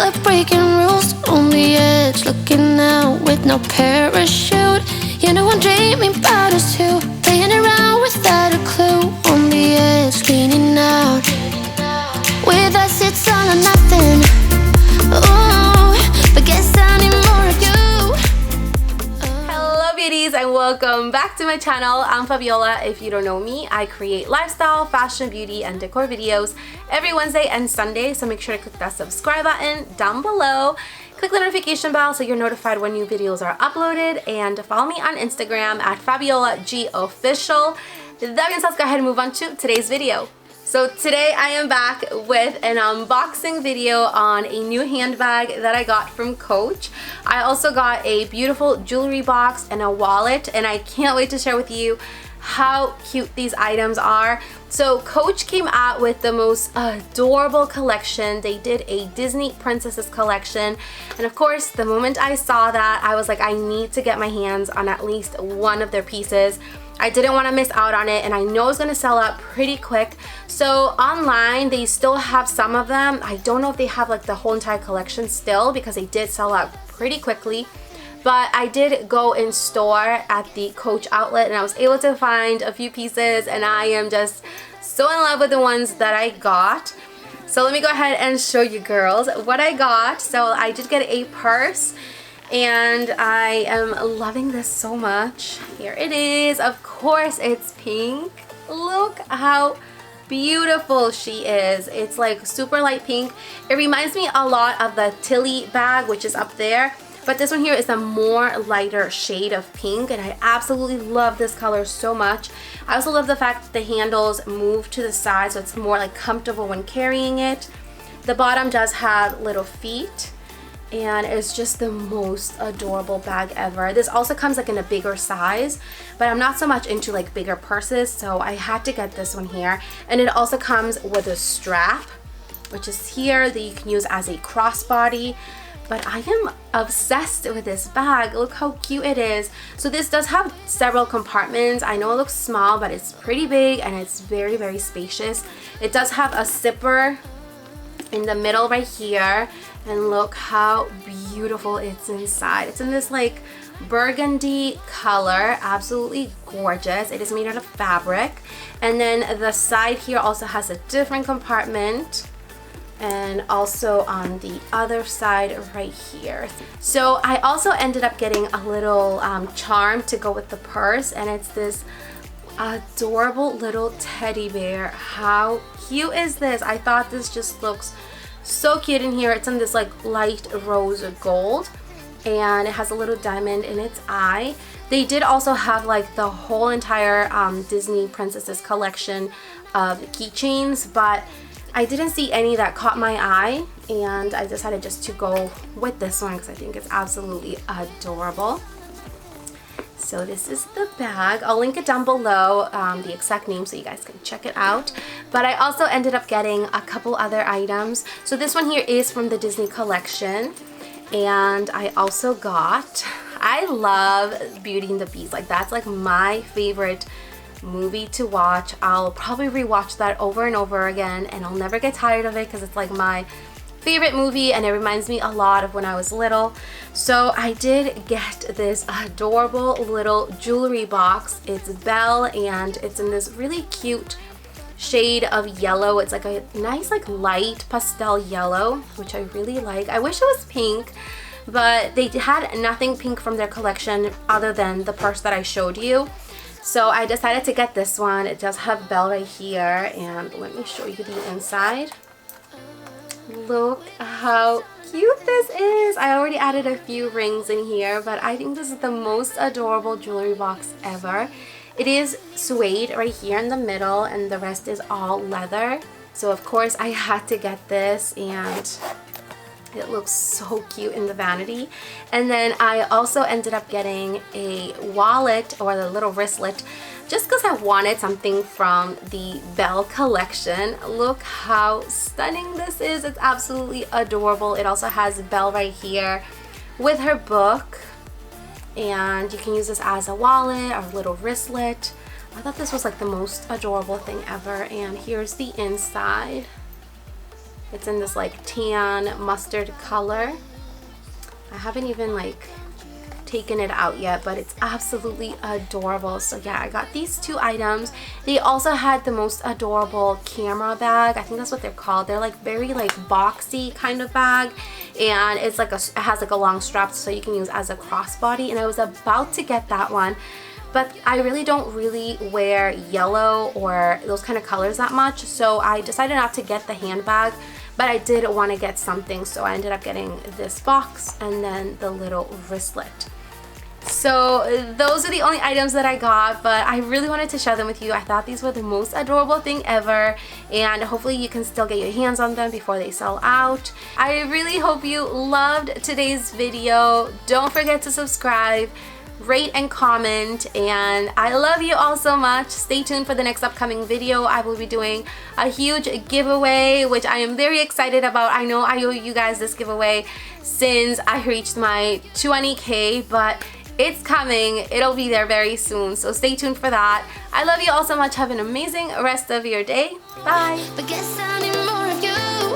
like breaking rules. On the edge, looking out with no parachute. You know I'm dreaming about us two, playing around without a clue. On the edge, leaning out. With us it's all or nothing. Ooh, but guess I need more of you. Hello beauties and welcome back to my channel. I'm Fabiola. If you don't know me, I create lifestyle, fashion, beauty, and decor videos every Wednesday and Sunday, so make sure to click that subscribe button down below. Click the notification bell so you're notified when new videos are uploaded, and follow me on Instagram at FABIOLAGofficial. That means let's go ahead and move on to today's video. So today I am back with an unboxing video on a new handbag that I got from Coach. I also got a beautiful jewelry box and a wallet, and I can't wait to share with you how cute these items are. So Coach came out with the most adorable collection. They did a Disney Princesses collection, and of course the moment I saw that, I was like, I need to get my hands on at least one of their pieces. I didn't want to miss out on it, and I know it's going to sell out pretty quick. So online they still have some of them. I don't know if they have like the whole entire collection still, because they did sell out pretty quickly. But I did go in store at the Coach outlet, and I was able to find a few pieces, and I am just so in love with the ones that I got. So let me go ahead and show you girls what I got. So I did get a purse, and I am loving this so much. Here it is. Of course it's pink. Look how beautiful she is. It's like super light pink. It reminds me a lot of the Lillie bag, which is up there, but this one here is a more lighter shade of pink, and I absolutely love this color so much. I also love the fact that the handles move to the side, so it's more like comfortable when carrying it. The bottom does have little feet, and it's just the most adorable bag ever. This also comes like in a bigger size, but I'm not so much into like bigger purses, so I had to get this one here. And it also comes with a strap, which is here, that you can use as a crossbody. But I am obsessed with this bag. Look how cute it is. So this does have several compartments. I know it looks small, but it's pretty big, and it's very, very spacious. It does have a zipper in the middle right here, and look how beautiful it's inside. It's in this like burgundy color, absolutely gorgeous. It is made out of fabric, and then the side here also has a different compartment, and also on the other side right here. So I also ended up getting a little charm to go with the purse, and it's this adorable little teddy bear. How cute is this? I thought this just looks so cute in here. It's in this like light rose gold, and it has a little diamond in its eye. They did also have like the whole entire Disney Princesses collection of keychains, but I didn't see any that caught my eye, and I decided just to go with this one because I think it's absolutely adorable. So this is the bag. I'll link it down below, the exact name, so you guys can check it out. But I also ended up getting a couple other items. So this one here is from the Disney collection, and I also got, I love Beauty and the Beast. Like, that's like my favorite movie to watch. I'll probably rewatch that over and over again, and I'll never get tired of it because it's like my favorite movie, and it reminds me a lot of when I was little. So I did get this adorable little jewelry box. It's Belle, and it's in this really cute shade of yellow. It's like a nice like light pastel yellow, which I really like. I wish it was pink, but they had nothing pink from their collection other than the purse that I showed you. So I decided to get this one. It does have Belle right here, and let me show you the inside. Look how cute this is. I already added a few rings in here, but I think this is the most adorable jewelry box ever. It is suede right here in the middle, and the rest is all leather. So of course I had to get this, and it looks so cute in the vanity. And then I also ended up getting a wallet, or the little wristlet, just because I wanted something from the Belle collection. Look how stunning this is. It's absolutely adorable. It also has Belle right here with her book, and you can use this as a wallet or a little wristlet. I thought this was like the most adorable thing ever. And here's the inside. It's in this like tan mustard color. I haven't even like taken it out yet, but it's absolutely adorable. So yeah, I got these two items. They also had the most adorable camera bag. I think that's what they're called. They're like very like boxy kind of bag, and it's like it has like a long strap so you can use as a crossbody, and I was about to get that one, but I really don't wear yellow or those kind of colors that much, so I decided not to get the handbag. But I did want to get something, so I ended up getting this box and then the little wristlet. So those are the only items that I got, but I really wanted to share them with you. I thought these were the most adorable thing ever, and hopefully you can still get your hands on them before they sell out. I really hope you loved today's video. Don't forget to subscribe, rate and comment, and I love you all so much. Stay tuned for the next upcoming video. I will be doing a huge giveaway, which I am very excited about. I know I owe you guys this giveaway since I reached my 20K, but it's coming. It'll be there very soon, so stay tuned for that. I love you all so much. Have an amazing rest of your day. Bye. But guess I need more of you.